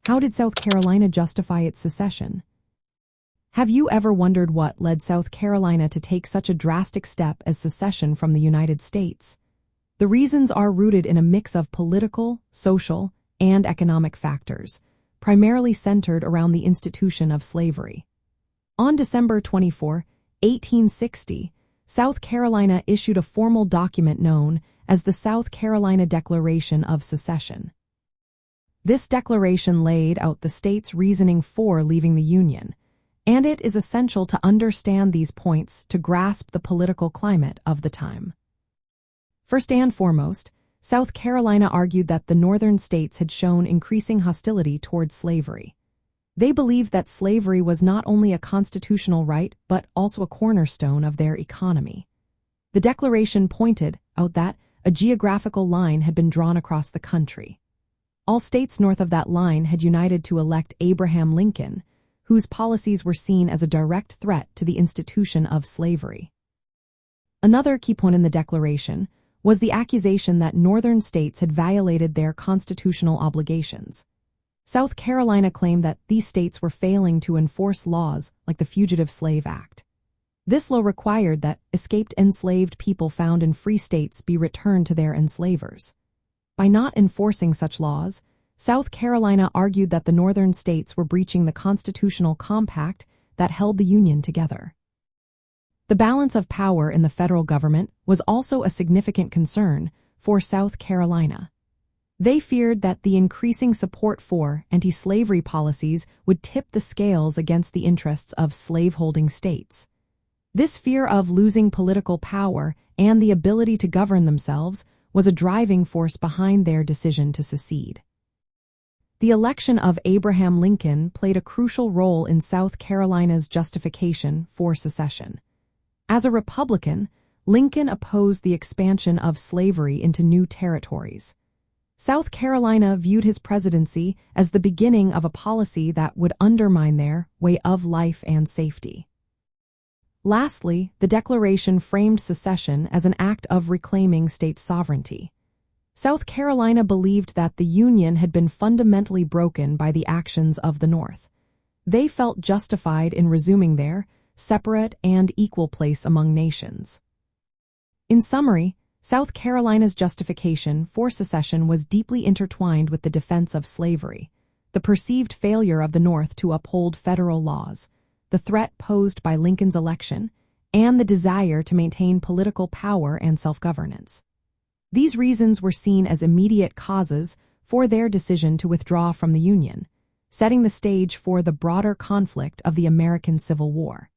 How did South Carolina justify its secession? Have you ever wondered what led South Carolina to take such a drastic step as secession from the United States? The reasons are rooted in a mix of political, social, and economic factors, primarily centered around the institution of slavery. On December 24, 1860, South Carolina issued a formal document known as the South Carolina Declaration of Secession. This declaration laid out the state's reasoning for leaving the Union, and it is essential to understand these points to grasp the political climate of the time. First and foremost, South Carolina argued that the northern states had shown increasing hostility towards slavery. They believed that slavery was not only a constitutional right but also a cornerstone of their economy. The declaration pointed out that a geographical line had been drawn across the country. All states north of that line had united to elect Abraham Lincoln, whose policies were seen as a direct threat to the institution of slavery. Another key point in the declaration was the accusation that northern states had violated their constitutional obligations. South Carolina claimed that these states were failing to enforce laws like the Fugitive Slave Act. This law required that escaped enslaved people found in free states be returned to their enslavers. By not enforcing such laws, South Carolina argued that the northern states were breaching the constitutional compact that held the Union together. The balance of power in the federal government was also a significant concern for South Carolina. They feared that the increasing support for anti-slavery policies would tip the scales against the interests of slaveholding states. This fear of losing political power and the ability to govern themselves was a driving force behind their decision to secede. The election of Abraham Lincoln played a crucial role in South Carolina's justification for secession. As a Republican, Lincoln opposed the expansion of slavery into new territories. South Carolina viewed his presidency as the beginning of a policy that would undermine their way of life and safety. Lastly, the Declaration framed secession as an act of reclaiming state sovereignty. South Carolina believed that the Union had been fundamentally broken by the actions of the North. They felt justified in resuming their separate and equal place among nations. In summary, South Carolina's justification for secession was deeply intertwined with the defense of slavery, the perceived failure of the North to uphold federal laws, the threat posed by Lincoln's election, and the desire to maintain political power and self-governance. These reasons were seen as immediate causes for their decision to withdraw from the Union, setting the stage for the broader conflict of the American Civil War.